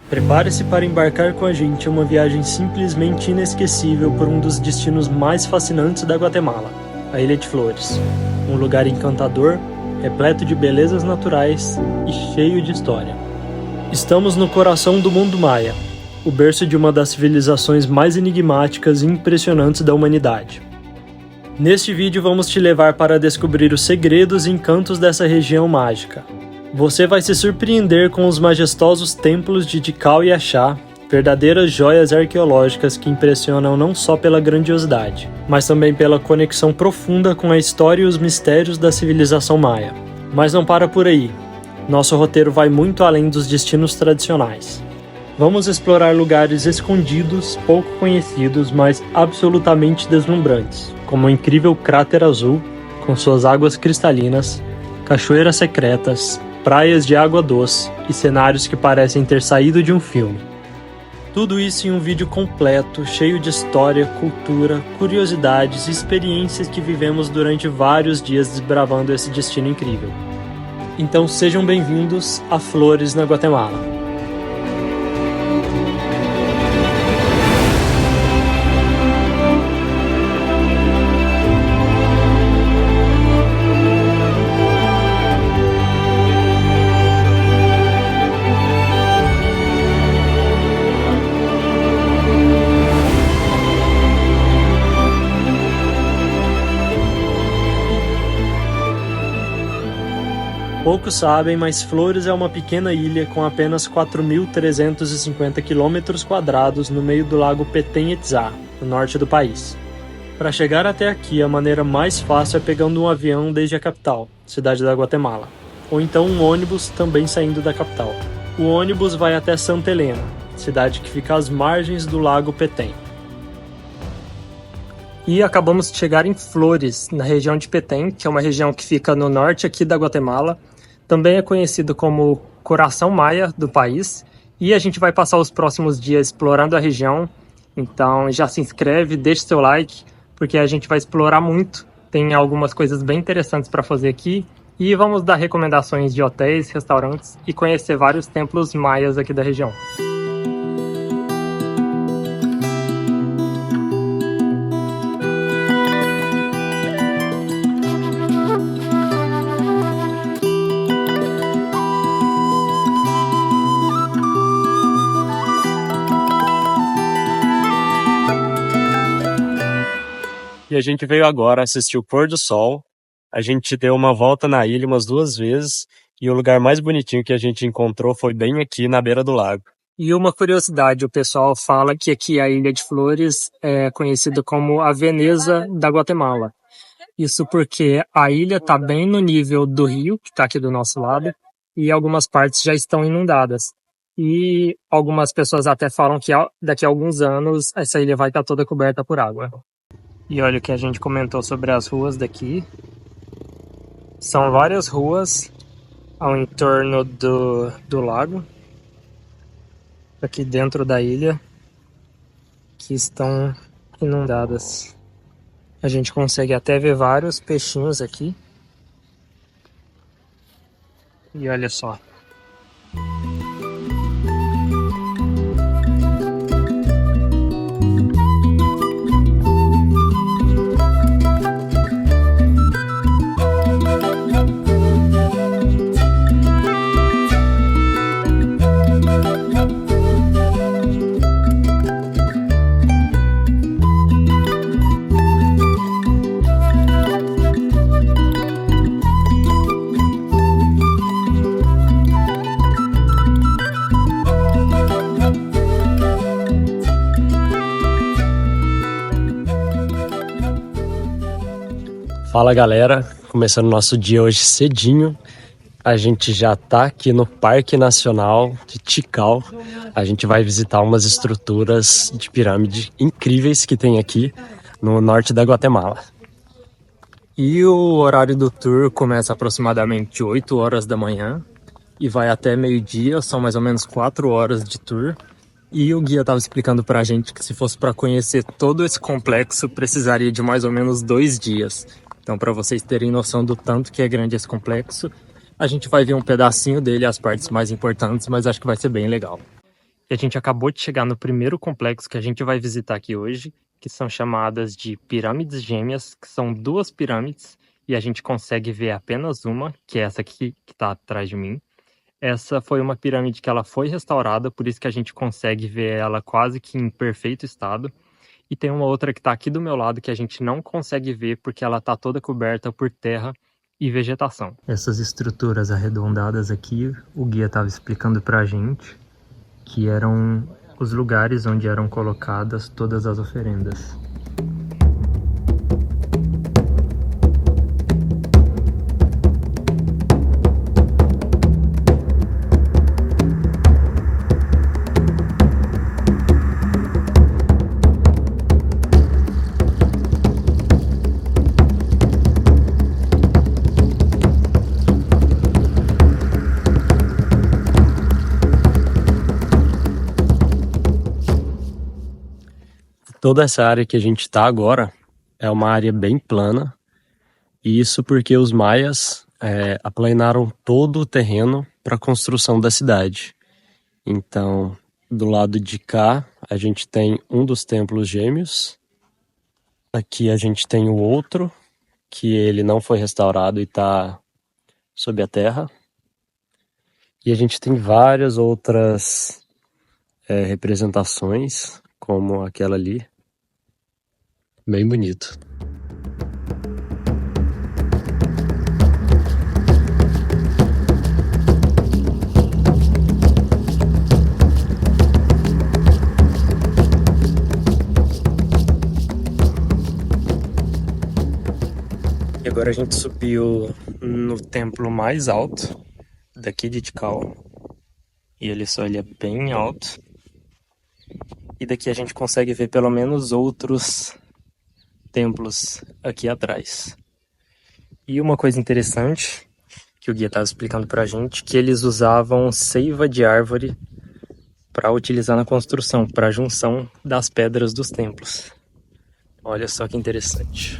Prepare-se para embarcar com a gente em uma viagem simplesmente inesquecível por um dos destinos mais fascinantes da Guatemala, a Ilha de Flores. Um lugar encantador, repleto de belezas naturais e cheio de história. Estamos no coração do mundo maia, o berço de uma das civilizações mais enigmáticas e impressionantes da humanidade. Neste vídeo vamos te levar para descobrir os segredos e encantos dessa região mágica. Você vai se surpreender com os majestosos templos de Tikal e Axá, verdadeiras joias arqueológicas que impressionam não só pela grandiosidade, mas também pela conexão profunda com a história e os mistérios da civilização maia. Mas não para por aí. Nosso roteiro vai muito além dos destinos tradicionais. Vamos explorar lugares escondidos, pouco conhecidos, mas absolutamente deslumbrantes, como o incrível Cráter Azul, com suas águas cristalinas, cachoeiras secretas, praias de água doce e cenários que parecem ter saído de um filme. Tudo isso em um vídeo completo, cheio de história, cultura, curiosidades e experiências que vivemos durante vários dias desbravando esse destino incrível. Então sejam bem-vindos a Flores na Guatemala. Poucos sabem, mas Flores é uma pequena ilha com apenas 4.350 km² no meio do lago Petén-Etzá, no norte do país. Para chegar até aqui, a maneira mais fácil é pegando um avião desde a capital, cidade da Guatemala, ou então um ônibus também saindo da capital. O ônibus vai até Santa Helena, cidade que fica às margens do lago Petén. E acabamos de chegar em Flores, na região de Petén, que é uma região que fica no norte aqui da Guatemala. Também é conhecido como Coração Maia do país. E a gente vai passar os próximos dias explorando a região. Então já se inscreve, deixa seu like, porque a gente vai explorar muito. Tem algumas coisas bem interessantes para fazer aqui. E vamos dar recomendações de hotéis, restaurantes e conhecer vários templos maias aqui da região. E a gente veio agora assistir o pôr do sol. A gente deu uma volta na ilha umas 2 vezes e o lugar mais bonitinho que a gente encontrou foi bem aqui na beira do lago. E uma curiosidade, o pessoal fala que aqui a Ilha de Flores é conhecida como a Veneza da Guatemala. Isso porque a ilha está bem no nível do rio, que está aqui do nosso lado, e algumas partes já estão inundadas. E algumas pessoas até falam que daqui a alguns anos essa ilha vai estar toda coberta por água. E olha o que a gente comentou sobre as ruas daqui. São várias ruas ao entorno do lago, aqui dentro da ilha, que estão inundadas. A gente consegue até ver vários peixinhos aqui. E olha só. Fala galera, começando o nosso dia hoje cedinho. A gente já tá aqui no Parque Nacional de Tikal. A gente vai visitar umas estruturas de pirâmide incríveis que tem aqui no norte da Guatemala. E o horário do tour começa aproximadamente 8 horas da manhã e vai até meio-dia, são mais ou menos 4 horas de tour. E o guia estava explicando pra gente que se fosse para conhecer todo esse complexo, precisaria de mais ou menos 2 dias. Então, para vocês terem noção do tanto que é grande esse complexo, a gente vai ver um pedacinho dele, as partes mais importantes, mas acho que vai ser bem legal. E a gente acabou de chegar no primeiro complexo que a gente vai visitar aqui hoje, que são chamadas de pirâmides gêmeas, que são 2 pirâmides, e a gente consegue ver apenas uma, que é essa aqui que está atrás de mim. Essa foi uma pirâmide que ela foi restaurada, por isso que a gente consegue ver ela quase que em perfeito estado. E tem uma outra que está aqui do meu lado que a gente não consegue ver porque ela está toda coberta por terra e vegetação. Essas estruturas arredondadas aqui, o guia estava explicando para a gente que eram os lugares onde eram colocadas todas as oferendas. Toda essa área que a gente está agora é uma área bem plana, e isso porque os maias aplanaram todo o terreno para a construção da cidade. Então, do lado de cá, a gente tem um dos templos gêmeos. Aqui a gente tem o outro, que ele não foi restaurado e está sob a terra. E a gente tem várias outras representações, como aquela ali. Bem bonito. E agora a gente subiu no templo mais alto daqui de Tikal. E ele é bem alto. E daqui a gente consegue ver pelo menos outros templos aqui atrás. E uma coisa interessante que o guia estava explicando pra gente, que eles usavam seiva de árvore para utilizar na construção, para a junção das pedras dos templos. Olha só que interessante.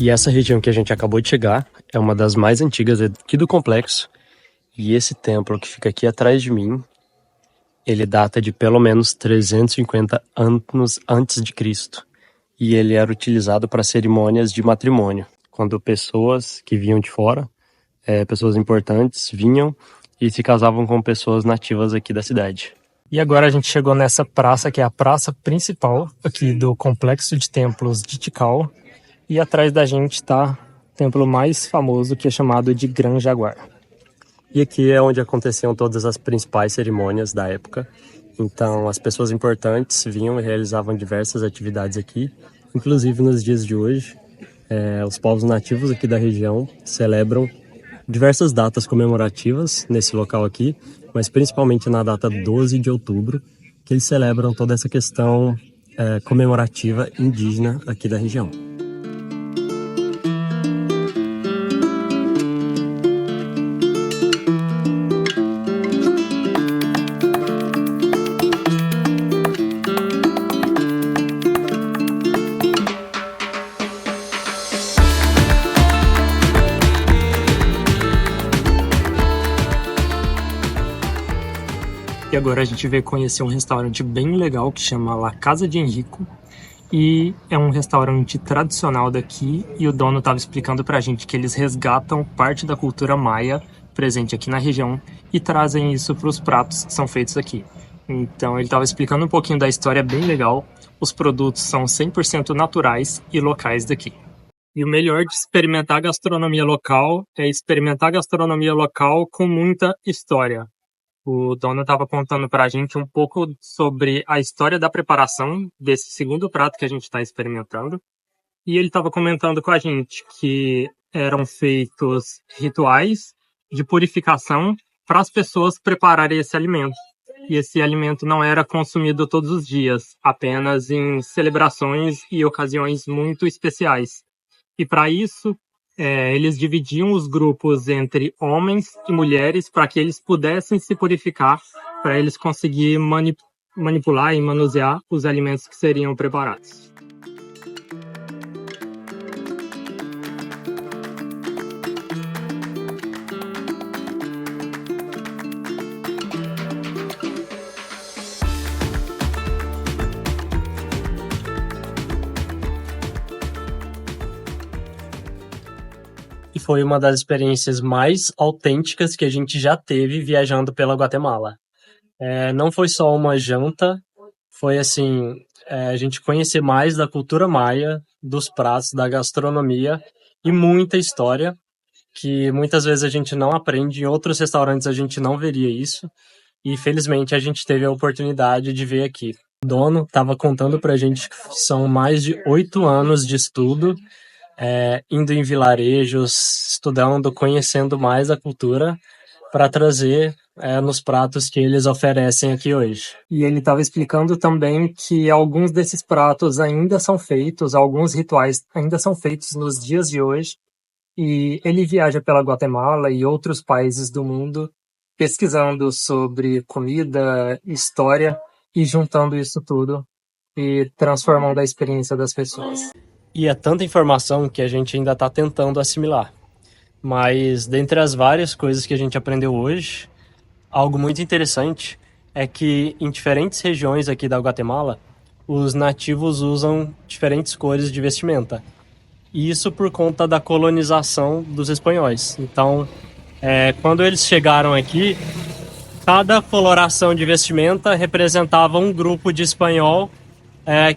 E essa região que a gente acabou de chegar é uma das mais antigas aqui do complexo. E esse templo que fica aqui atrás de mim, ele data de pelo menos 350 anos antes de Cristo. E ele era utilizado para cerimônias de matrimônio, quando pessoas que vinham de fora, pessoas importantes, vinham e se casavam com pessoas nativas aqui da cidade. E agora a gente chegou nessa praça, que é a praça principal aqui do complexo de templos de Tikal. E atrás da gente está o templo mais famoso, que é chamado de Gran Jaguar. E aqui é onde aconteciam todas as principais cerimônias da época. Então as pessoas importantes vinham e realizavam diversas atividades aqui. Inclusive nos dias de hoje, os povos nativos aqui da região celebram diversas datas comemorativas nesse local aqui, mas principalmente na data 12 de outubro, que eles celebram toda essa questão comemorativa indígena aqui da região. E agora a gente veio conhecer um restaurante bem legal que chama La Casa de Henrico. E é um restaurante tradicional daqui, e o dono estava explicando pra gente que eles resgatam parte da cultura maia presente aqui na região e trazem isso para os pratos que são feitos aqui. Então ele estava explicando um pouquinho da história, bem legal. Os produtos são 100% naturais e locais daqui. E o melhor de experimentar gastronomia local é experimentar gastronomia local com muita história. O dono estava contando para a gente um pouco sobre a história da preparação desse segundo prato que a gente está experimentando. E ele estava comentando com a gente que eram feitos rituais de purificação para as pessoas prepararem esse alimento. E esse alimento não era consumido todos os dias, apenas em celebrações e ocasiões muito especiais. E para isso, Eles dividiam os grupos entre homens e mulheres para que eles pudessem se purificar, para eles conseguir manipular e manusear os alimentos que seriam preparados. E foi uma das experiências mais autênticas que a gente já teve viajando pela Guatemala. Não foi só uma janta, foi assim, a gente conhecer mais da cultura maia, dos pratos, da gastronomia e muita história, que muitas vezes a gente não aprende, em outros restaurantes a gente não veria isso, e felizmente a gente teve a oportunidade de ver aqui. O dono estava contando pra gente que são mais de 8 anos de estudo, indo em vilarejos, estudando, conhecendo mais a cultura para trazer nos pratos que eles oferecem aqui hoje. E ele estava explicando também que alguns desses pratos ainda são feitos, alguns rituais ainda são feitos nos dias de hoje. E ele viaja pela Guatemala e outros países do mundo pesquisando sobre comida, história e juntando isso tudo e transformando a experiência das pessoas. E é tanta informação que a gente ainda está tentando assimilar. Mas dentre as várias coisas que a gente aprendeu hoje, algo muito interessante é que em diferentes regiões aqui da Guatemala, os nativos usam diferentes cores de vestimenta. E isso por conta da colonização dos espanhóis. Então, quando eles chegaram aqui, cada coloração de vestimenta representava um grupo de espanhol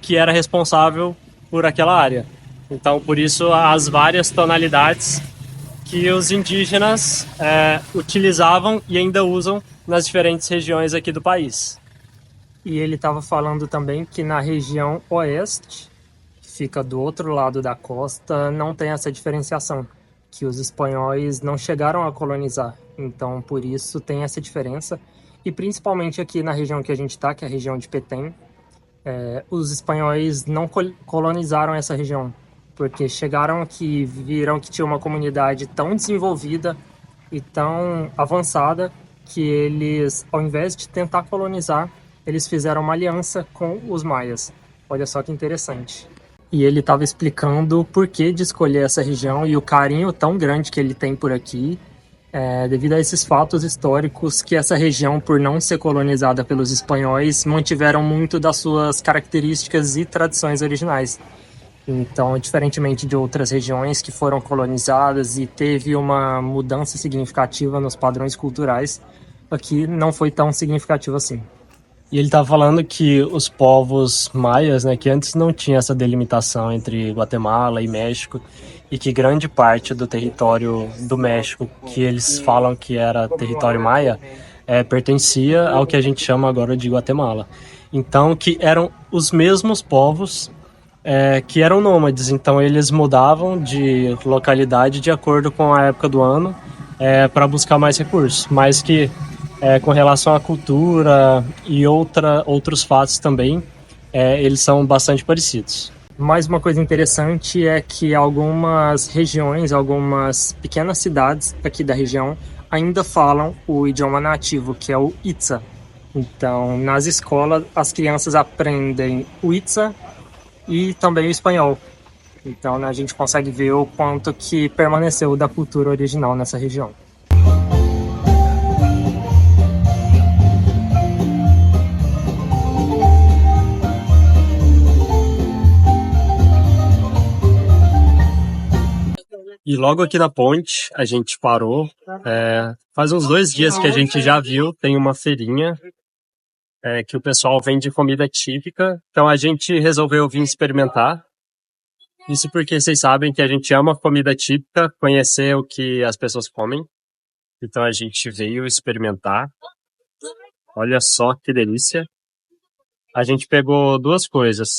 que era responsável por aquela área. Então, por isso, as várias tonalidades que os indígenas utilizavam e ainda usam nas diferentes regiões aqui do país. E ele estava falando também que na região oeste, que fica do outro lado da costa, não tem essa diferenciação, que os espanhóis não chegaram a colonizar. Então, por isso, tem essa diferença. E principalmente aqui na região que a gente está, que é a região de Petén, os espanhóis não colonizaram essa região, porque chegaram aqui, viram que tinha uma comunidade tão desenvolvida e tão avançada que eles, ao invés de tentar colonizar, eles fizeram uma aliança com os maias. Olha só que interessante. E ele estava explicando o porquê de escolher essa região e o carinho tão grande que ele tem por aqui, devido a esses fatos históricos que essa região, por não ser colonizada pelos espanhóis, mantiveram muito das suas características e tradições originais. Então, diferentemente de outras regiões que foram colonizadas e teve uma mudança significativa nos padrões culturais, aqui não foi tão significativo assim. E ele estava falando que os povos maias, né, que antes não tinha essa delimitação entre Guatemala e México, e que grande parte do território do México, que eles falam que era território maia, pertencia ao que a gente chama agora de Guatemala. Então, que eram os mesmos povos que eram nômades, então eles mudavam de localidade de acordo com a época do ano para buscar mais recursos, mas que com relação à cultura e outros fatos também, eles são bastante parecidos. Mais uma coisa interessante é que algumas regiões, algumas pequenas cidades aqui da região ainda falam o idioma nativo, que é o Itza. Então, nas escolas, as crianças aprendem o Itza e também o espanhol. Então, né, a gente consegue ver o quanto que permaneceu da cultura original nessa região. E logo aqui na ponte, a gente parou. Faz uns 2 dias que a gente já viu, tem uma feirinha que o pessoal vende comida típica. Então a gente resolveu vir experimentar. Isso porque vocês sabem que a gente ama comida típica, conhecer o que as pessoas comem. Então a gente veio experimentar. Olha só que delícia. A gente pegou 2 coisas.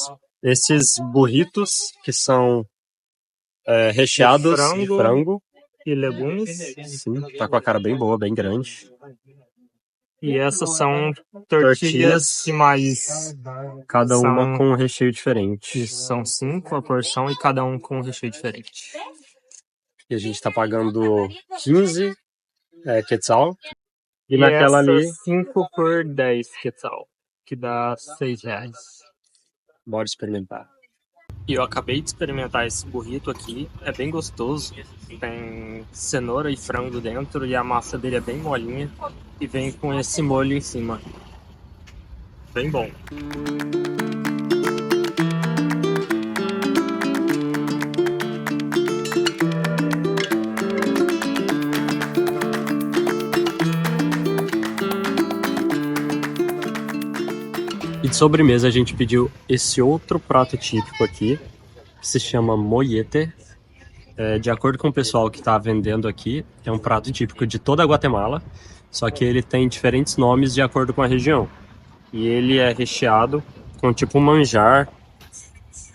Esses burritos, que são recheados de frango e legumes. Sim, tá com a cara bem boa, bem grande. E essas são tortilhas de maíz. Cada uma com um recheio diferente. São 5 a porção e cada um com um recheio diferente. E a gente tá pagando 15 quetzal. E naquela ali, 5 por 10 quetzal, que dá 6 reais. Bora experimentar. E eu acabei de experimentar esse burrito aqui, é bem gostoso. Tem cenoura e frango dentro e a massa dele é bem molinha. E vem com esse molho em cima. Bem bom. E de sobremesa a gente pediu esse outro prato típico aqui, que se chama mollete. De acordo com o pessoal que está vendendo aqui, é um prato típico de toda a Guatemala, só que ele tem diferentes nomes de acordo com a região. E ele é recheado com tipo um manjar,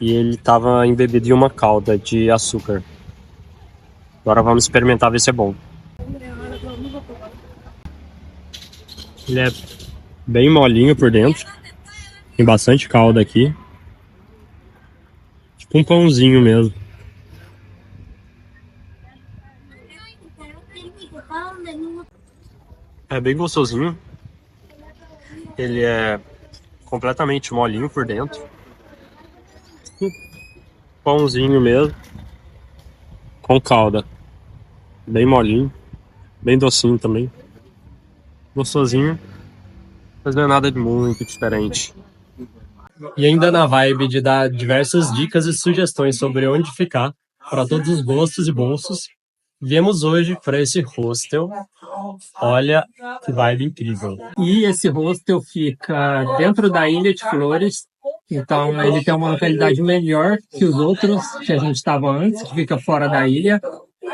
e ele estava embebido em uma calda de açúcar. Agora vamos experimentar, ver se é bom. Ele é bem molinho por dentro. Tem bastante calda aqui. Tipo um pãozinho mesmo. É bem gostosinho. Ele é completamente molinho por dentro. Pãozinho mesmo. Com calda. Bem molinho. Bem docinho também. Gostosinho. Mas não é nada de muito diferente. E ainda na vibe de dar diversas dicas e sugestões sobre onde ficar, para todos os gostos e bolsos, viemos hoje para esse hostel. Olha que vibe incrível. E esse hostel fica dentro da Ilha de Flores, então ele tem uma localidade melhor que os outros que a gente estava antes, que fica fora da ilha.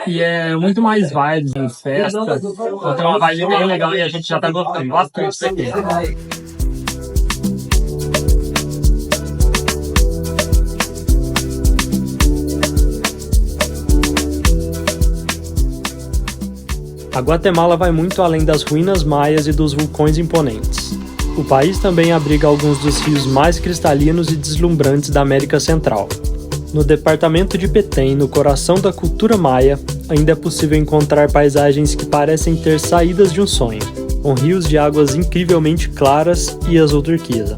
E é muito mais vibes em festa, então tem uma vibe bem legal e a gente já tá gostando bastante disso aqui. A Guatemala vai muito além das ruínas maias e dos vulcões imponentes. O país também abriga alguns dos rios mais cristalinos e deslumbrantes da América Central. No departamento de Petén, no coração da cultura maia, ainda é possível encontrar paisagens que parecem ter saídas de um sonho, com rios de águas incrivelmente claras e azul turquesa.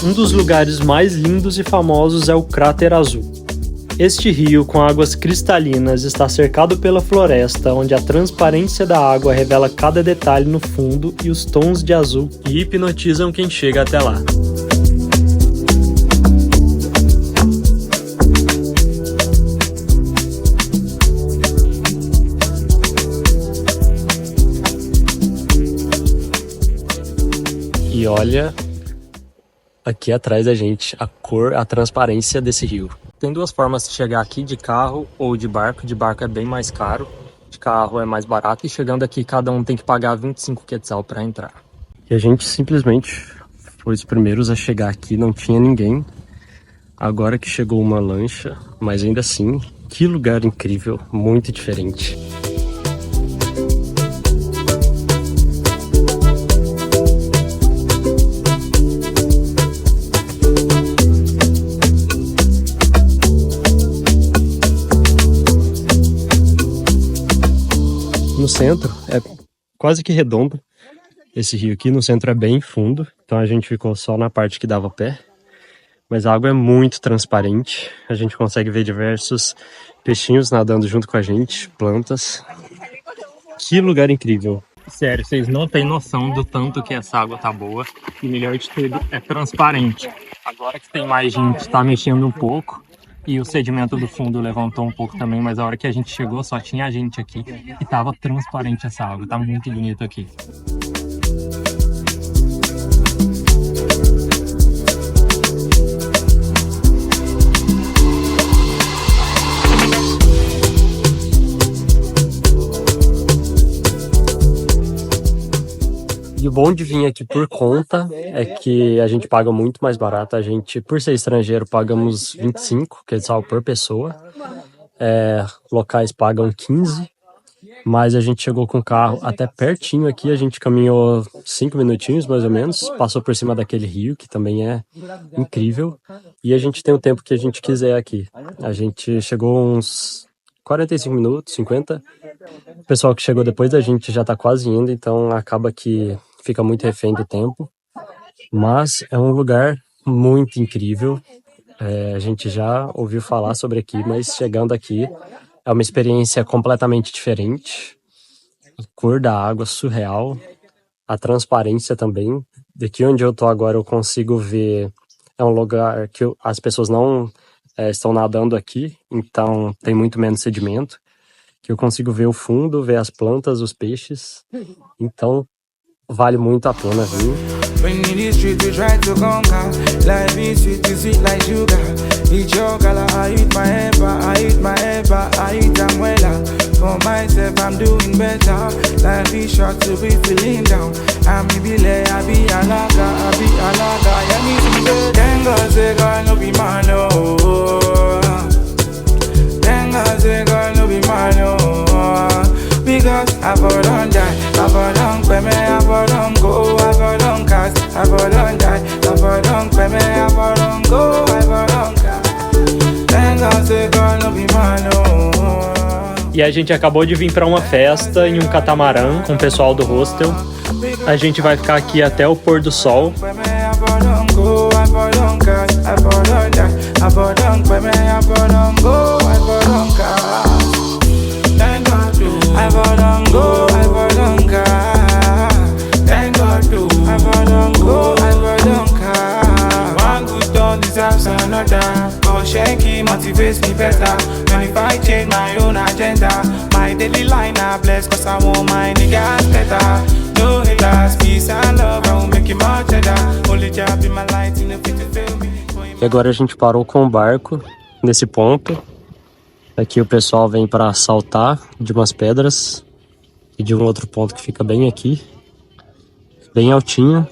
Um dos lugares mais lindos e famosos é o Cráter Azul. Este rio com águas cristalinas está cercado pela floresta, onde a transparência da água revela cada detalhe no fundo e os tons de azul que hipnotizam quem chega até lá. E olha aqui atrás da gente a cor, a transparência desse rio. Tem duas formas de chegar aqui, de carro ou de barco. De barco é bem mais caro, de carro é mais barato. E chegando aqui, cada um tem que pagar 25 quetzal para entrar. E a gente simplesmente foi os primeiros a chegar aqui, não tinha ninguém. Agora que chegou uma lancha, mas ainda assim, que lugar incrível, muito diferente. No centro é quase que redondo esse rio aqui, no centro é bem fundo, então a gente ficou só na parte que dava pé, mas a água é muito transparente, a gente consegue ver diversos peixinhos nadando junto com a gente, plantas. Que lugar incrível! Sério, vocês não têm noção do tanto que essa água tá boa, e melhor de tudo, é transparente. Agora que tem mais gente, tá mexendo um pouco, e o sedimento do fundo levantou um pouco também, mas a hora que a gente chegou só tinha gente aqui e tava transparente essa água, tá muito bonito aqui. E o bom de vir aqui por conta é que a gente paga muito mais barato. A gente, por ser estrangeiro, pagamos 25 quetzal por pessoa. Locais pagam 15. mas a gente chegou com o carro até pertinho aqui, a gente caminhou 5 minutinhos mais ou menos, passou por cima daquele rio, que também é incrível, e a gente tem o tempo que a gente quiser aqui. A gente chegou uns 45 minutos, 50. O pessoal que chegou depois da gente já tá quase indo, então acaba que fica muito refém do tempo. Mas é um lugar muito incrível. A gente já ouviu falar sobre aqui, mas chegando aqui é uma experiência completamente diferente. A cor da água surreal, a transparência também. Daqui onde eu tô agora eu consigo ver, é um lugar que as pessoas não estão nadando aqui, então tem muito menos sedimento, que eu consigo ver o fundo, ver as plantas, os peixes, então vale muito a pena vir. When in the street we try to conquer. Life is sweet like sugar. Eat your color, I eat my ember, I eat my ember, I eat them well. For myself I'm doing better. Life is short to be feeling down. I'm be I be alaga, I be alaga. Yeah, me see Thank God say God no be man, oh. Thank God say God no be man, oh. Because I fall on die, I fall on pay me, I fall on go, I fall on cast, I fall on die, I fall on pay me, I fall on go, I fall on cast. Thank God say God no be man, oh. E a gente acabou de vir para uma festa em um catamarã com o pessoal do hostel. A gente vai ficar aqui até o pôr do sol. Shanky motivates me better. When if I change my own agenda, my daily line I bless, cause I want my niggas better. No haters, peace and love, I will make you much better. Only job in my light, in the fit to fail me. E agora a gente parou com o barco nesse ponto. Aqui o pessoal vem para saltar de umas pedras e de um outro ponto que fica bem aqui, bem altinho.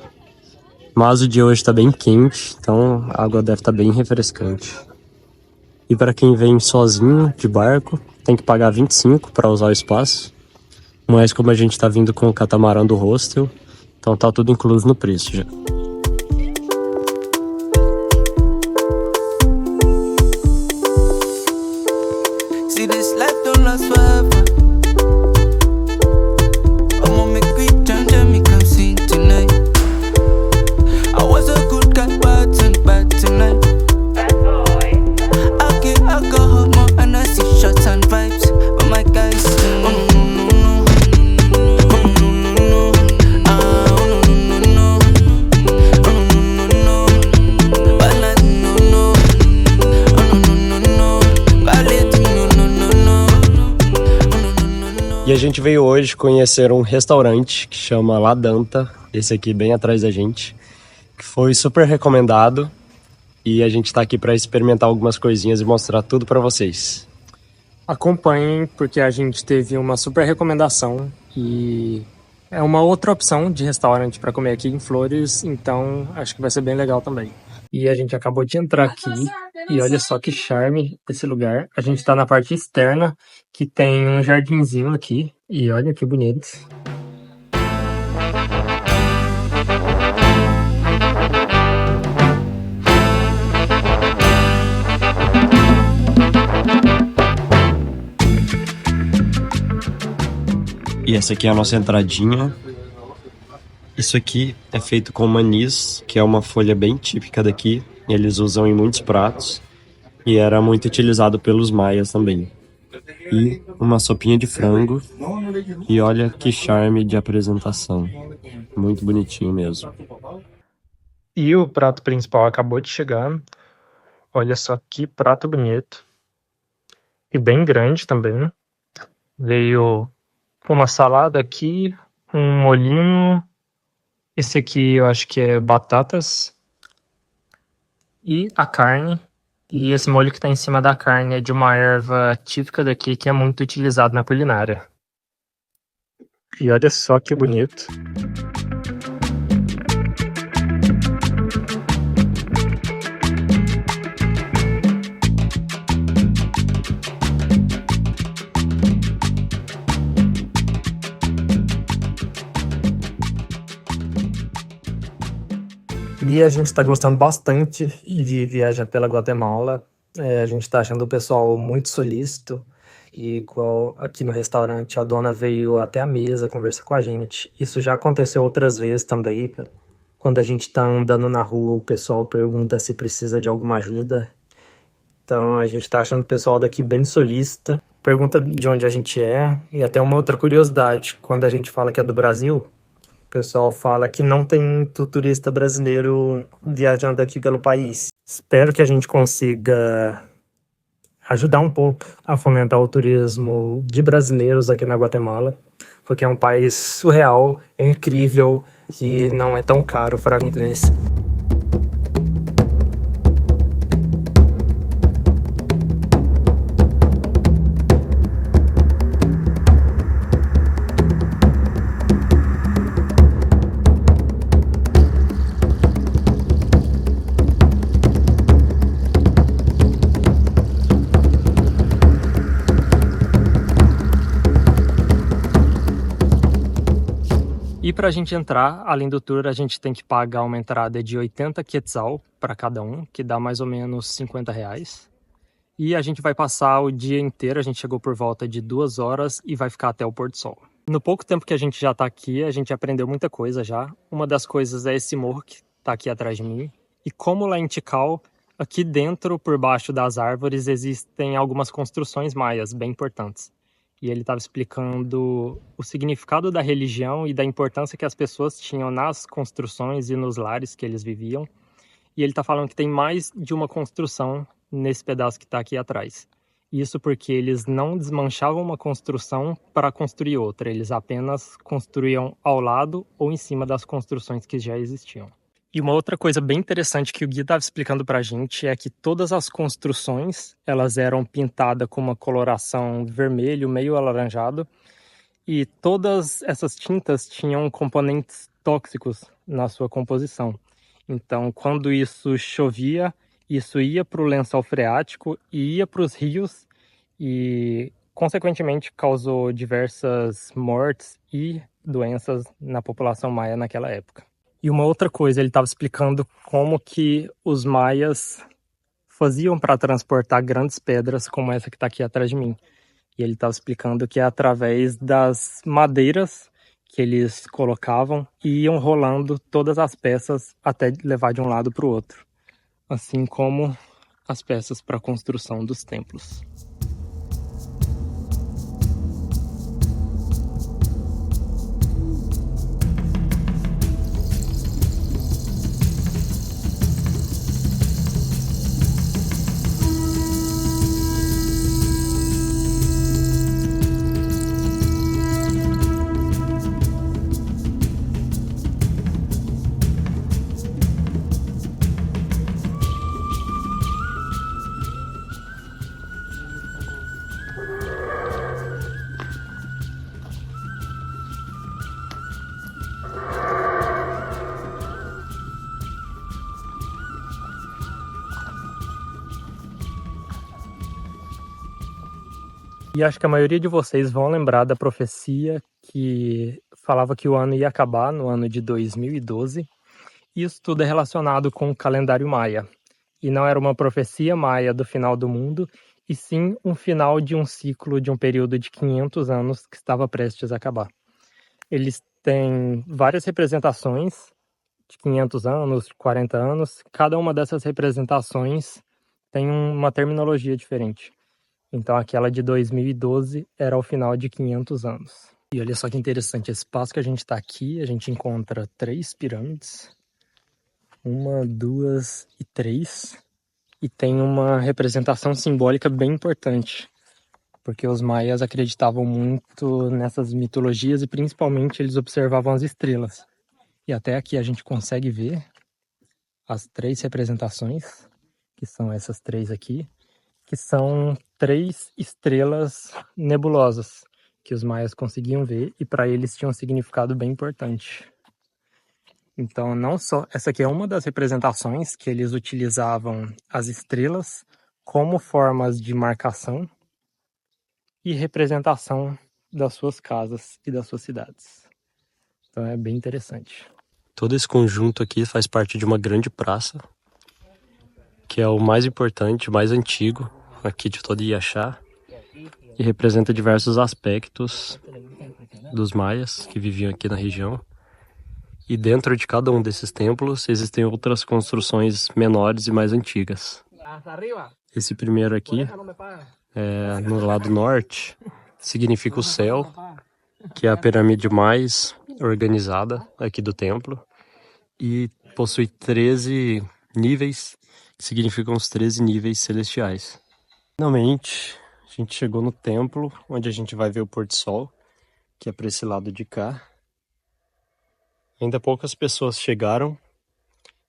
Mas o dia hoje está bem quente, então a água deve estar bem refrescante. E para quem vem sozinho de barco, tem que pagar 25 para usar o espaço. Mas como a gente está vindo com o catamarã do hostel, então tá tudo incluso no preço já. See this life don't last forever. I'ma make we turn me come see tonight. I was a good guy, but bad tonight. Bad boy. Okay, alcohol more and I see shots and vibes, but my guys, E a gente veio hoje conhecer um restaurante que chama La Danta, esse aqui bem atrás da gente, que foi super recomendado e a gente tá aqui para experimentar algumas coisinhas e mostrar tudo para vocês. Acompanhem porque a gente teve uma super recomendação e é uma outra opção de restaurante para comer aqui em Flores, então acho que vai ser bem legal também. E a gente acabou de entrar aqui e olha só que charme esse lugar. A gente tá na parte externa que tem um jardinzinho aqui e olha que bonito. E essa aqui é a nossa entradinha. Isso aqui é feito com manis, que é uma folha bem típica daqui. Eles usam em muitos pratos e era muito utilizado pelos maias também. E uma sopinha de frango. E olha que charme de apresentação. Muito bonitinho mesmo. E o prato principal acabou de chegar. Olha só que prato bonito. E bem grande também. Veio uma salada aqui, um molhinho. Esse aqui eu acho que é batatas. E a carne. E esse molho que tá em cima da carne é de uma erva típica daqui que é muito utilizada na culinária. E olha só que bonito. E a gente está gostando bastante de viajar pela Guatemala. A gente está achando o pessoal muito solícito. E igual aqui no restaurante, a dona veio até a mesa conversar com a gente. Isso já aconteceu outras vezes também. Quando a gente está andando na rua, o pessoal pergunta se precisa de alguma ajuda. Então a gente está achando o pessoal daqui bem solícita. Pergunta de onde a gente é. E até uma outra curiosidade: quando a gente fala que é do Brasil, o pessoal fala que não tem muito turista brasileiro viajando aqui pelo país. Espero que a gente consiga ajudar um pouco a fomentar o turismo de brasileiros aqui na Guatemala, porque é um país surreal, é incrível e não é tão caro para inglês. E para a gente entrar, além do tour, a gente tem que pagar uma entrada de 80 quetzal para cada um, que dá mais ou menos R$ 50. E a gente vai passar o dia inteiro, a gente chegou por volta de 2 horas e vai ficar até o pôr do sol. No pouco tempo que a gente já tá aqui, a gente aprendeu muita coisa já. Uma das coisas é esse morro que tá aqui atrás de mim. E como lá em Tikal, aqui dentro, por baixo das árvores, existem algumas construções maias bem importantes. E ele estava explicando o significado da religião e da importância que as pessoas tinham nas construções e nos lares que eles viviam. E ele está falando que tem mais de uma construção nesse pedaço que está aqui atrás. Isso porque eles não desmanchavam uma construção para construir outra, eles apenas construíam ao lado ou em cima das construções que já existiam. E uma outra coisa bem interessante que o Gui estava explicando para a gente é que todas as construções elas eram pintadas com uma coloração vermelho, meio alaranjado, e todas essas tintas tinham componentes tóxicos na sua composição. Então, quando isso chovia, isso ia para o lençol freático e ia para os rios e, consequentemente, causou diversas mortes e doenças na população maia naquela época. E uma outra coisa, ele estava explicando como que os maias faziam para transportar grandes pedras como essa que está aqui atrás de mim. E ele estava explicando que é através das madeiras que eles colocavam e iam rolando todas as peças até levar de um lado para o outro. Assim como as peças para a construção dos templos. E acho que a maioria de vocês vão lembrar da profecia que falava que o ano ia acabar no ano de 2012. Isso tudo é relacionado com o calendário maia. E não era uma profecia maia do final do mundo, e sim um final de um ciclo de um período de 500 anos que estava prestes a acabar. Eles têm várias representações de 500 anos, 40 anos. Cada uma dessas representações tem uma terminologia diferente. Então aquela de 2012 era o final de 500 anos. E olha só que interessante, esse espaço que a gente está aqui, a gente encontra 3 pirâmides. 1, 2 e 3. E tem uma representação simbólica bem importante. Porque os maias acreditavam muito nessas mitologias e principalmente eles observavam as estrelas. E até aqui a gente consegue ver as 3 representações, que são essas 3 aqui, que são 3 estrelas nebulosas que os maias conseguiam ver e para eles tinha um significado bem importante. Então, não só essa aqui é uma das representações que eles utilizavam as estrelas como formas de marcação e representação das suas casas e das suas cidades. Então é bem interessante. Todo esse conjunto aqui faz parte de uma grande praça, que é o mais importante, o mais antigo aqui de todo Iaxá, e representa diversos aspectos dos maias que viviam aqui na região. E dentro de cada um desses templos existem outras construções menores e mais antigas. Esse primeiro aqui, no lado norte, significa o céu, que é a pirâmide mais organizada aqui do templo, e possui 13 níveis, que significam os 13 níveis celestiais. Finalmente, a gente chegou no templo, onde a gente vai ver o pôr do sol, que é para esse lado de cá. Ainda poucas pessoas chegaram,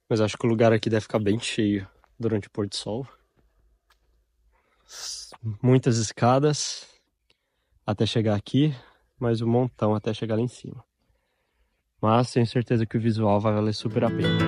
mas acho que o lugar aqui deve ficar bem cheio durante o pôr do sol. Muitas escadas até chegar aqui, mais um montão até chegar lá em cima. Mas tenho certeza que o visual vai valer super a pena.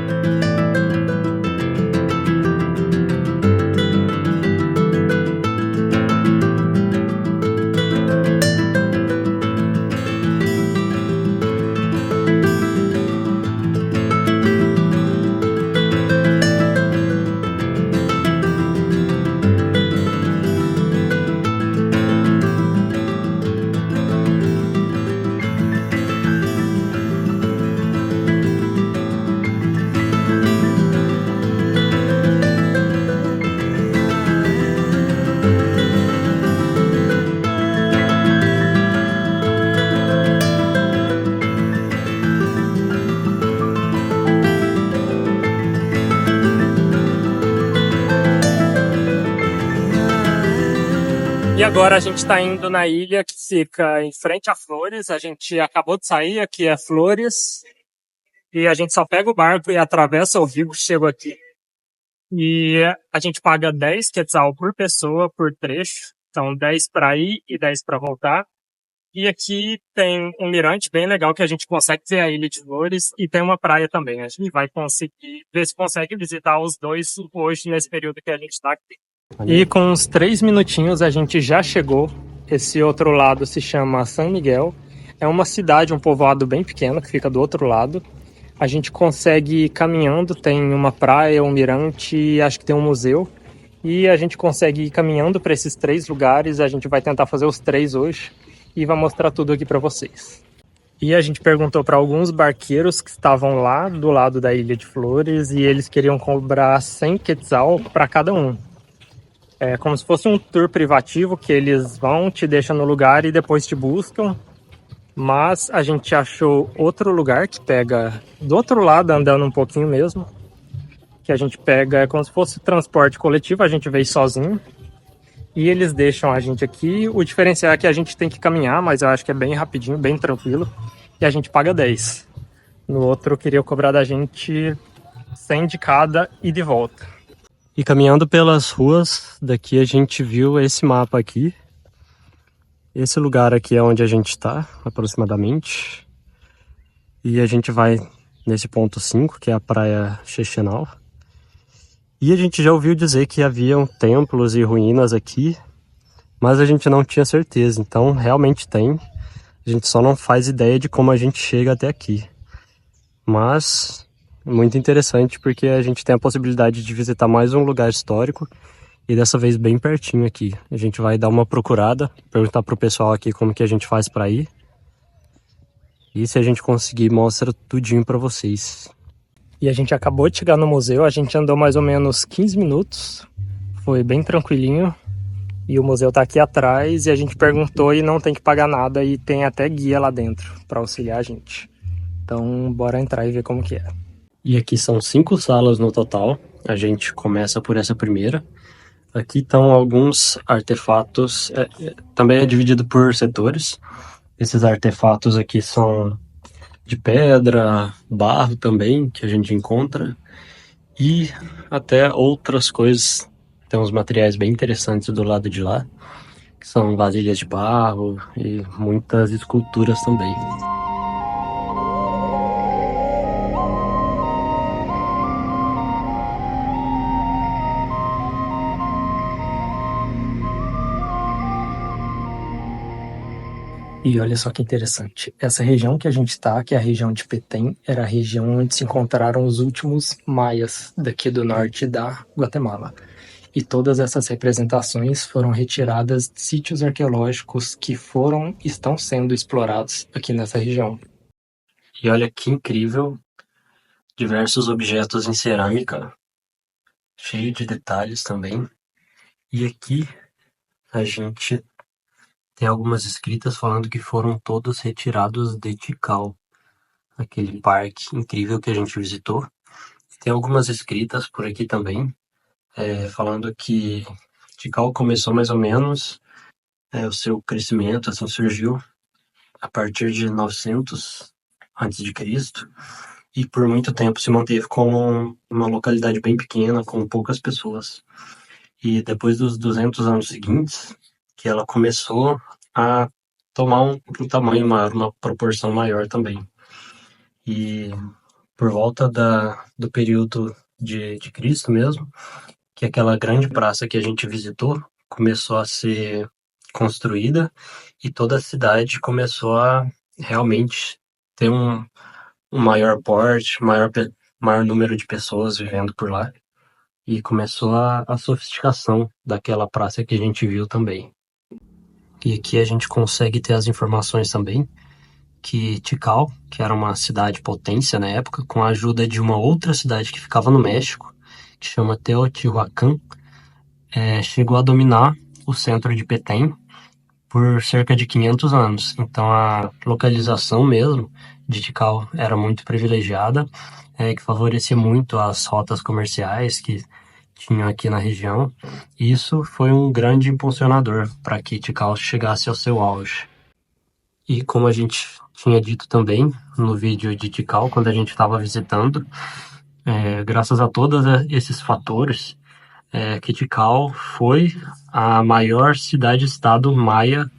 E agora a gente está indo na ilha que fica em frente a Flores. A gente acabou de sair, aqui é Flores. E a gente só pega o barco e atravessa o rio, chega aqui. E a gente paga 10 quetzal por pessoa, por trecho. Então 10 para ir e 10 para voltar. E aqui tem um mirante bem legal que a gente consegue ver a Ilha de Flores e tem uma praia também. A gente vai conseguir ver se consegue visitar os dois hoje, nesse período que a gente está aqui. E com uns 3 minutinhos a gente já chegou. Esse outro lado se chama San Miguel. É uma cidade, um povoado bem pequeno que fica do outro lado. A gente consegue ir caminhando, tem uma praia, um mirante e acho que tem um museu. E a gente consegue ir caminhando para esses 3 lugares. A gente vai tentar fazer os 3 hoje e vai mostrar tudo aqui para vocês. E a gente perguntou para alguns barqueiros que estavam lá do lado da Ilha de Flores e eles queriam cobrar 100 quetzal para cada um. É como se fosse um tour privativo que eles vão, te deixam no lugar e depois te buscam. Mas a gente achou outro lugar que pega do outro lado, andando um pouquinho mesmo. Que a gente pega, é como se fosse transporte coletivo, a gente veio sozinho. E eles deixam a gente aqui. O diferencial é que a gente tem que caminhar, mas eu acho que é bem rapidinho, bem tranquilo. E a gente paga 10. No outro, eu queria cobrar da gente 100 de cada e de volta. E caminhando pelas ruas daqui a gente viu esse mapa aqui. Esse lugar aqui é onde a gente está, aproximadamente. E a gente vai nesse ponto 5, que é a Praia Xexenal. E a gente já ouviu dizer que haviam templos e ruínas aqui, mas a gente não tinha certeza. Então realmente tem. A gente só não faz ideia de como a gente chega até aqui. Mas muito interessante porque a gente tem a possibilidade de visitar mais um lugar histórico e dessa vez bem pertinho aqui. A gente vai dar uma procurada, perguntar pro pessoal aqui como que a gente faz para ir. E se a gente conseguir, mostra tudinho para vocês. E a gente acabou de chegar no museu, a gente andou mais ou menos 15 minutos. Foi bem tranquilinho. E o museu tá aqui atrás e a gente perguntou e não tem que pagar nada e tem até guia lá dentro para auxiliar a gente. Então bora entrar e ver como que é. E aqui são 5 salas no total. A gente começa por essa primeira. Aqui estão alguns artefatos, também é dividido por setores. Esses artefatos aqui são de pedra, barro também, que a gente encontra. E até outras coisas. Tem uns materiais bem interessantes do lado de lá, que são vasilhas de barro e muitas esculturas também. E olha só que interessante, essa região que a gente está, que é a região de Petén, era a região onde se encontraram os últimos maias daqui do norte da Guatemala. E todas essas representações foram retiradas de sítios arqueológicos que estão sendo explorados aqui nessa região. E olha que incrível, diversos objetos em cerâmica, cheio de detalhes também. E aqui a gente tem algumas escritas falando que foram todos retirados de Tikal, aquele parque incrível que a gente visitou. Tem algumas escritas por aqui também, falando que Tikal começou mais ou menos o seu crescimento, assim, surgiu a partir de 900 antes de Cristo e por muito tempo se manteve como uma localidade bem pequena, com poucas pessoas. E depois dos 200 anos seguintes, que ela começou a tomar um tamanho maior, uma proporção maior também. E por volta do período de Cristo mesmo, que aquela grande praça que a gente visitou começou a ser construída e toda a cidade começou a realmente ter um maior porte, maior número de pessoas vivendo por lá. E começou a sofisticação daquela praça que a gente viu também. E aqui a gente consegue ter as informações também que Tikal, que era uma cidade potência na época, com a ajuda de uma outra cidade que ficava no México, que chama Teotihuacan, chegou a dominar o centro de Petén por cerca de 500 anos. Então a localização mesmo de Tikal era muito privilegiada, que favorecia muito as rotas comerciais que tinham aqui na região. E isso foi um grande impulsionador para que Tikal chegasse ao seu auge. E como a gente tinha dito também no vídeo de Tikal, quando a gente estava visitando, graças a todos esses fatores, que Tikal foi a maior cidade-estado maia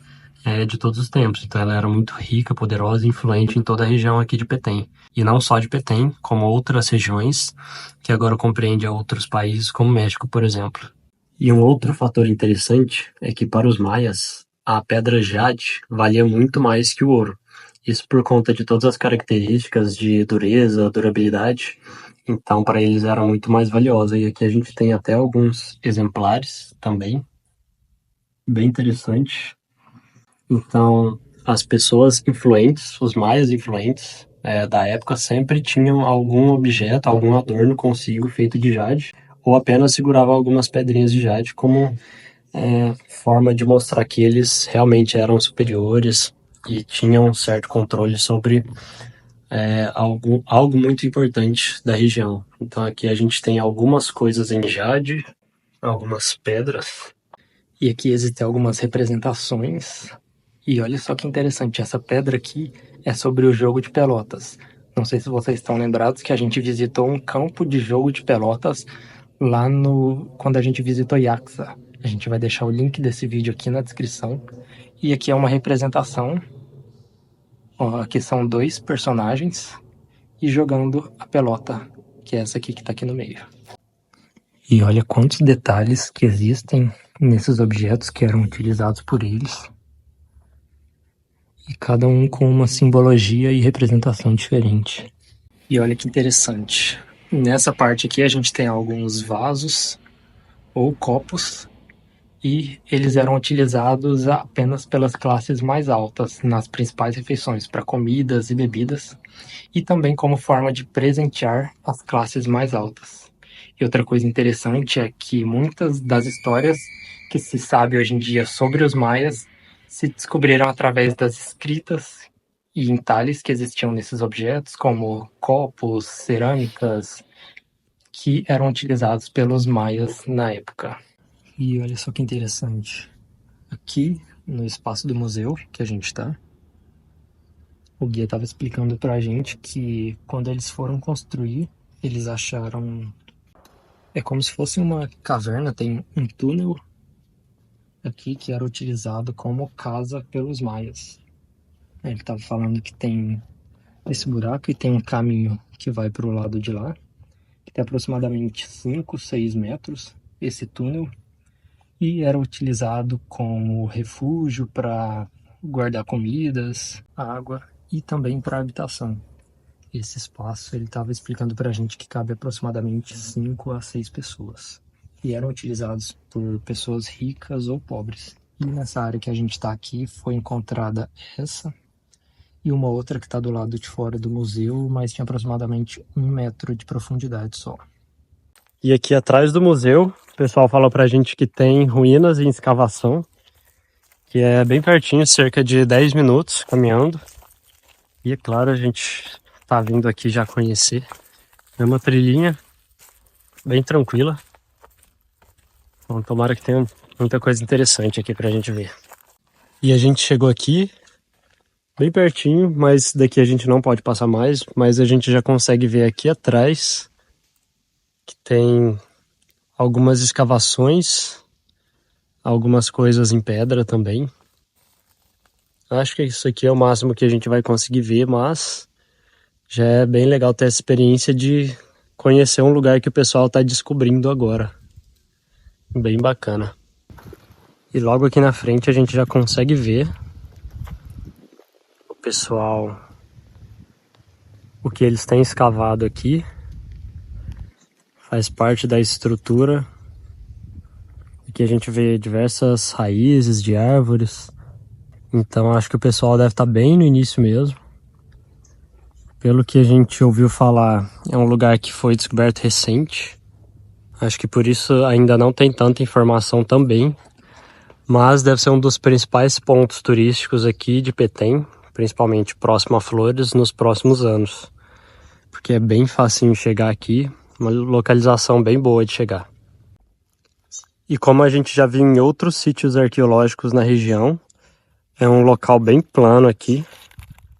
de todos os tempos. Então ela era muito rica, poderosa e influente em toda a região aqui de Petén. E não só de Petén, como outras regiões que agora compreende a outros países, como México, por exemplo. E um outro fator interessante é que para os maias, a pedra jade valia muito mais que o ouro. Isso por conta de todas as características de dureza, durabilidade. Então, para eles era muito mais valiosa. E aqui a gente tem até alguns exemplares também. Bem interessante. Então, as pessoas influentes, os maias influentes da época, sempre tinham algum objeto, algum adorno consigo feito de jade, ou apenas seguravam algumas pedrinhas de jade como forma de mostrar que eles realmente eram superiores e tinham um certo controle sobre algo muito importante da região. Então aqui a gente tem algumas coisas em jade, algumas pedras, e aqui existem algumas representações. E olha só que interessante, essa pedra aqui é sobre o jogo de pelotas. Não sei se vocês estão lembrados que a gente visitou um campo de jogo de pelotas lá quando a gente visitou Yaxa. A gente vai deixar o link desse vídeo aqui na descrição. E aqui é uma representação. Ó, aqui são dois personagens e jogando a pelota, que é essa aqui que está aqui no meio. E olha quantos detalhes que existem nesses objetos que eram utilizados por eles. E cada um com uma simbologia e representação diferente. E olha que interessante. Nessa parte aqui a gente tem alguns vasos ou copos e eles eram utilizados apenas pelas classes mais altas nas principais refeições, para comidas e bebidas, e também como forma de presentear as classes mais altas. E outra coisa interessante é que muitas das histórias que se sabe hoje em dia sobre os maias se descobriram através das escritas e entalhes que existiam nesses objetos, como copos, cerâmicas, que eram utilizados pelos maias na época. E olha só que interessante, aqui no espaço do museu que a gente está, o guia estava explicando pra gente que quando eles foram construir, eles acharam, como se fosse uma caverna, tem um túnel aqui que era utilizado como casa pelos maias. Ele estava falando que tem esse buraco e tem um caminho que vai para o lado de lá, que tem aproximadamente 5, 6 metros, esse túnel, e era utilizado como refúgio para guardar comidas, água e também para habitação. Esse espaço ele estava explicando para a gente que cabe aproximadamente 5 a 6 pessoas e eram utilizados por pessoas ricas ou pobres. E nessa área que a gente está aqui foi encontrada essa e uma outra que está do lado de fora do museu, mas tinha aproximadamente 1 metro de profundidade só. E aqui atrás do museu, o pessoal falou pra gente que tem ruínas em escavação, que é bem pertinho, cerca de 10 minutos caminhando. E é claro, a gente tá vindo aqui já conhecer. É uma trilhinha bem tranquila. Então tomara que tenha muita coisa interessante aqui pra gente ver. E a gente chegou aqui bem pertinho, mas daqui a gente não pode passar mais, mas a gente já consegue ver aqui atrás que tem algumas escavações, algumas coisas em pedra também. Acho que isso aqui é o máximo que a gente vai conseguir ver, mas já é bem legal ter essa experiência de conhecer um lugar que o pessoal está descobrindo agora. Bem bacana. E logo aqui na frente a gente já consegue ver o pessoal, o que eles têm escavado aqui. Faz parte da estrutura. Aqui a gente vê diversas raízes de árvores. Então acho que o pessoal deve estar bem no início mesmo. Pelo que a gente ouviu falar, é um lugar que foi descoberto recente. Acho que por isso ainda não tem tanta informação também. Mas deve ser um dos principais pontos turísticos aqui de Petém, principalmente próximo a Flores, nos próximos anos. Porque é bem facinho chegar aqui, uma localização bem boa de chegar. E como a gente já viu em outros sítios arqueológicos na região, é um local bem plano aqui,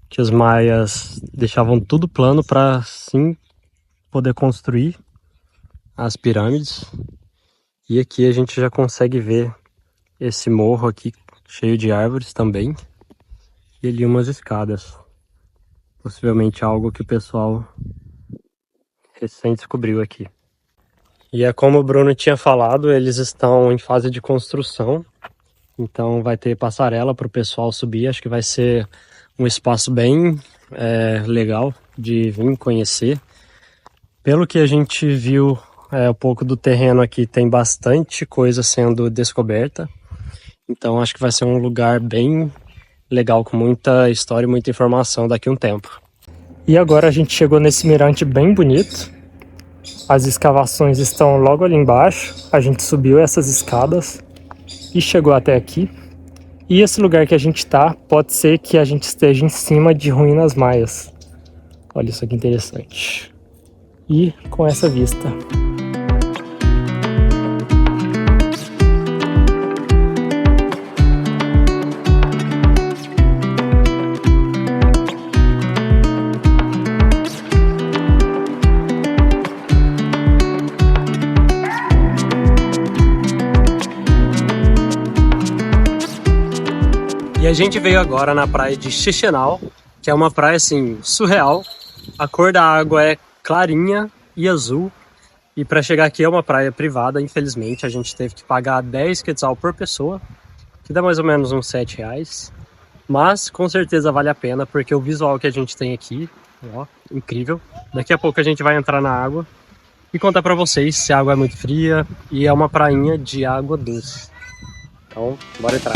que os maias deixavam tudo plano para assim poder construir as pirâmides. E aqui a gente já consegue ver esse morro aqui cheio de árvores também, e ali umas escadas. Possivelmente algo que o pessoal recém descobriu aqui. E é como o Bruno tinha falado, eles estão em fase de construção, então vai ter passarela para o pessoal subir. Acho que vai ser um espaço bem legal de vir conhecer. Pelo que a gente viu um pouco do terreno aqui, tem bastante coisa sendo descoberta, então acho que vai ser um lugar bem legal, com muita história e muita informação daqui a um tempo. E agora a gente chegou nesse mirante bem bonito. As escavações estão logo ali embaixo. A gente subiu essas escadas e chegou até aqui. E esse lugar que a gente está, pode ser que a gente esteja em cima de ruínas maias. Olha isso que interessante. E com essa vista. E a gente veio agora na praia de Xixenal, que é uma praia assim surreal. A cor da água é clarinha e azul. E para chegar aqui é uma praia privada, infelizmente. A gente teve que pagar 10 quetzal por pessoa, que dá mais ou menos uns R$7. Mas com certeza vale a pena, porque o visual que a gente tem aqui, ó, incrível. Daqui a pouco a gente vai entrar na água e contar para vocês se a água é muito fria, e é uma prainha de água doce. Então, bora entrar.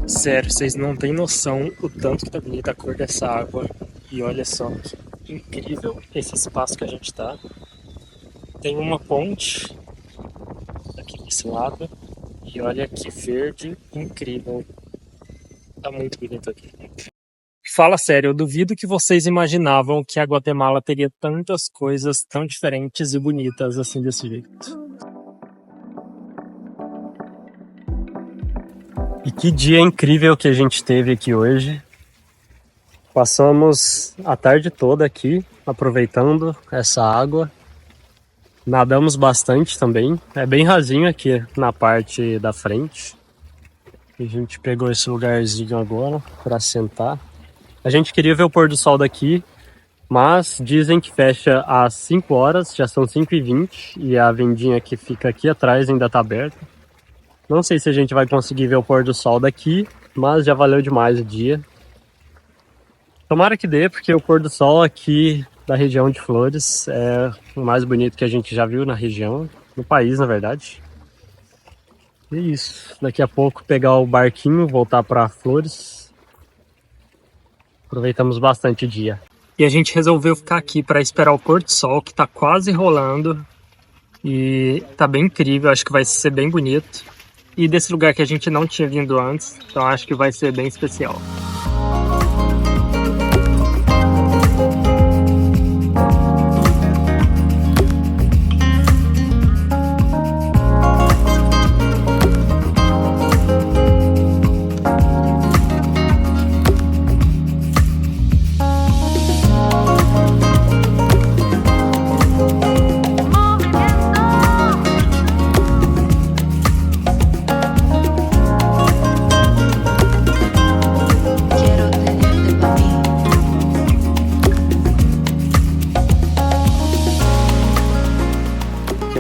Sério, vocês não têm noção o tanto que tá bonita a cor dessa água. E olha só que incrível esse espaço que a gente tá. Tem uma ponte aqui desse lado. E olha que verde incrível Tá muito bonito aqui. Fala sério, eu duvido que vocês imaginavam que a Guatemala teria tantas coisas tão diferentes e bonitas assim desse jeito. E que dia incrível que a gente teve aqui hoje. Passamos a tarde toda aqui aproveitando essa água. Nadamos bastante também. É bem rasinho aqui na parte da frente. A gente pegou esse lugarzinho agora para sentar. A gente queria ver o pôr do sol daqui, mas dizem que fecha às 5 horas, já são 5h20 e a vendinha que fica aqui atrás ainda tá aberta. Não sei se a gente vai conseguir ver o pôr do sol daqui, mas já valeu demais o dia. Tomara que dê, porque o pôr do sol aqui da região de Flores é o mais bonito que a gente já viu na região, no país, na verdade. E é isso. Daqui a pouco pegar o barquinho, voltar para Flores. Aproveitamos bastante o dia. E a gente resolveu ficar aqui para esperar o pôr do sol, que tá quase rolando. E tá bem incrível, acho que vai ser bem bonito. E desse lugar que a gente não tinha vindo antes, então acho que vai ser bem especial.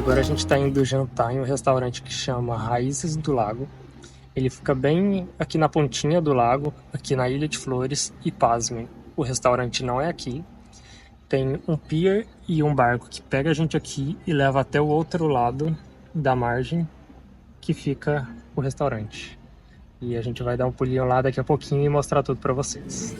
Agora a gente está indo jantar em um restaurante que chama Raízes do Lago. Ele fica bem aqui na pontinha do lago, aqui na Ilha de Flores. E pasmem, o restaurante não é aqui. Tem um pier e um barco que pega a gente aqui e leva até o outro lado da margem, que fica o restaurante. E a gente vai dar um pulinho lá daqui a pouquinho e mostrar tudo para vocês.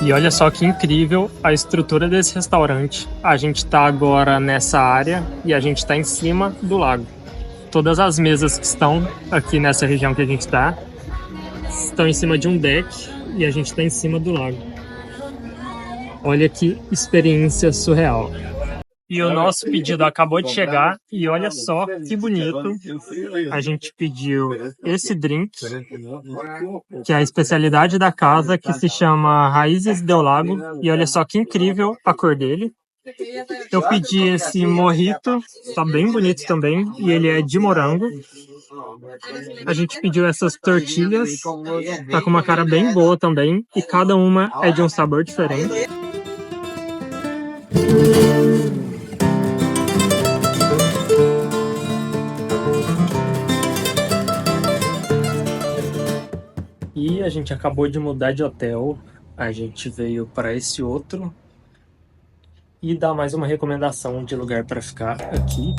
E olha só que incrível a estrutura desse restaurante. A gente está agora nessa área e a gente está em cima do lago. Todas as mesas que estão aqui nessa região que a gente está estão em cima de um deck e a gente está em cima do lago. Olha que experiência surreal. E o nosso pedido acabou de chegar e olha só que bonito. A gente pediu esse drink, que é a especialidade da casa, que se chama Raízes do Lago. E olha só que incrível a cor dele. Eu pedi esse mojito, tá bem bonito também, e ele é de morango. A gente pediu essas tortilhas, tá com uma cara bem boa também, e cada uma é de um sabor diferente. E a gente acabou de mudar de hotel, a gente veio para esse outro e dar mais uma recomendação de lugar para ficar aqui.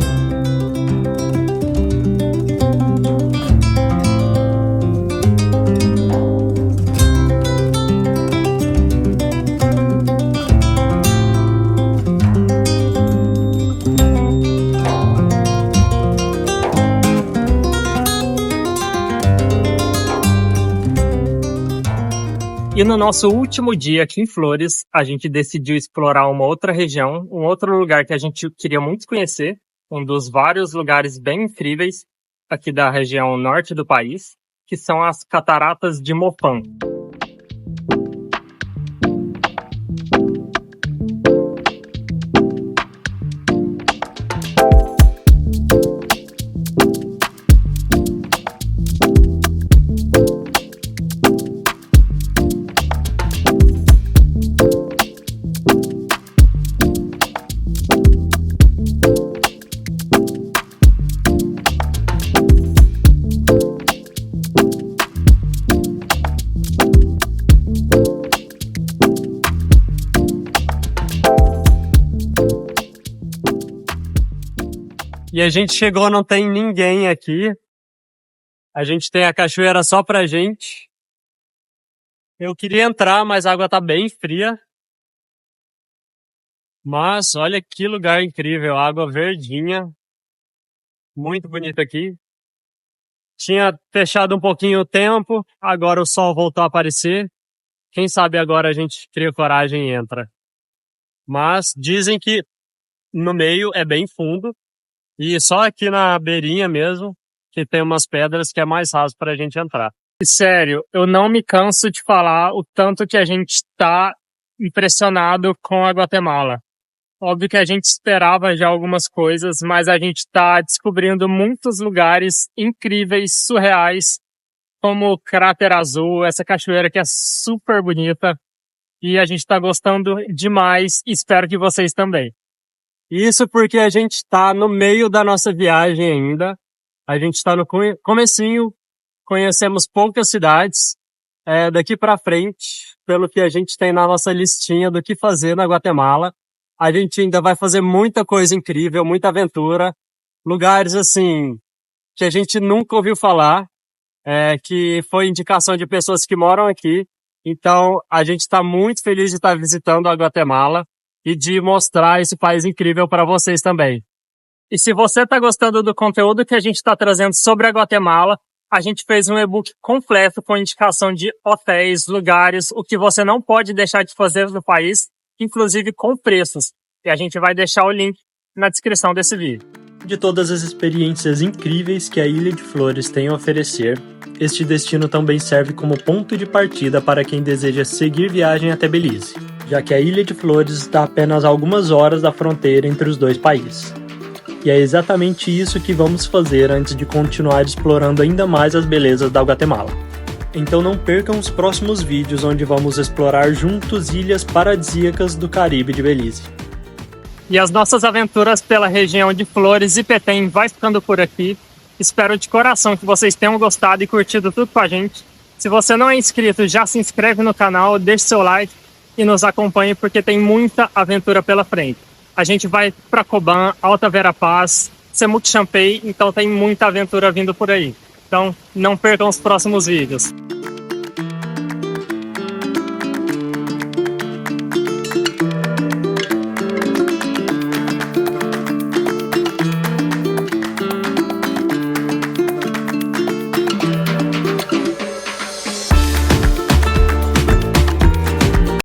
E no nosso último dia aqui em Flores, a gente decidiu explorar uma outra região, um outro lugar que a gente queria muito conhecer, um dos vários lugares bem incríveis aqui da região norte do país, que são as Cataratas de Mopán. E a gente chegou, não tem ninguém aqui. A gente tem a cachoeira só pra gente. Eu queria entrar, mas a água tá bem fria. Mas olha que lugar incrível, água verdinha. Muito bonito aqui. Tinha fechado um pouquinho o tempo, agora o sol voltou a aparecer. Quem sabe agora a gente cria coragem e entra. Mas dizem que no meio é bem fundo e só aqui na beirinha mesmo que tem umas pedras que é mais raso para a gente entrar. E sério, eu não me canso de falar o tanto que a gente está impressionado com a Guatemala. Óbvio que a gente esperava já algumas coisas, mas a gente está descobrindo muitos lugares incríveis, surreais, como o Cráter Azul, essa cachoeira que é super bonita. E a gente está gostando demais, espero que vocês também. Isso porque a gente está no meio da nossa viagem ainda. A gente está no comecinho, conhecemos poucas cidades. Daqui para frente, pelo que a gente tem na nossa listinha do que fazer na Guatemala, a gente ainda vai fazer muita coisa incrível, muita aventura. Lugares assim que a gente nunca ouviu falar, que foi indicação de pessoas que moram aqui. Então, a gente está muito feliz de estar visitando a Guatemala e de mostrar esse país incrível para vocês também. E se você está gostando do conteúdo que a gente está trazendo sobre a Guatemala, a gente fez um e-book completo com indicação de hotéis, lugares, o que você não pode deixar de fazer no país, inclusive com preços. E a gente vai deixar o link na descrição desse vídeo. De todas as experiências incríveis que a Ilha de Flores tem a oferecer, este destino também serve como ponto de partida para quem deseja seguir viagem até Belize, já que a Ilha de Flores está a apenas algumas horas da fronteira entre os dois países. E é exatamente isso que vamos fazer antes de continuar explorando ainda mais as belezas da Guatemala. Então não percam os próximos vídeos onde vamos explorar juntos ilhas paradisíacas do Caribe de Belize. E as nossas aventuras pela região de Flores e Petén vai ficando por aqui. Espero de coração que vocês tenham gostado e curtido tudo com a gente. Se você não é inscrito, já se inscreve no canal, deixe seu like e nos acompanhe porque tem muita aventura pela frente. A gente vai para Coban, Alta Verapaz, Semuc Champey, então tem muita aventura vindo por aí. Então não percam os próximos vídeos.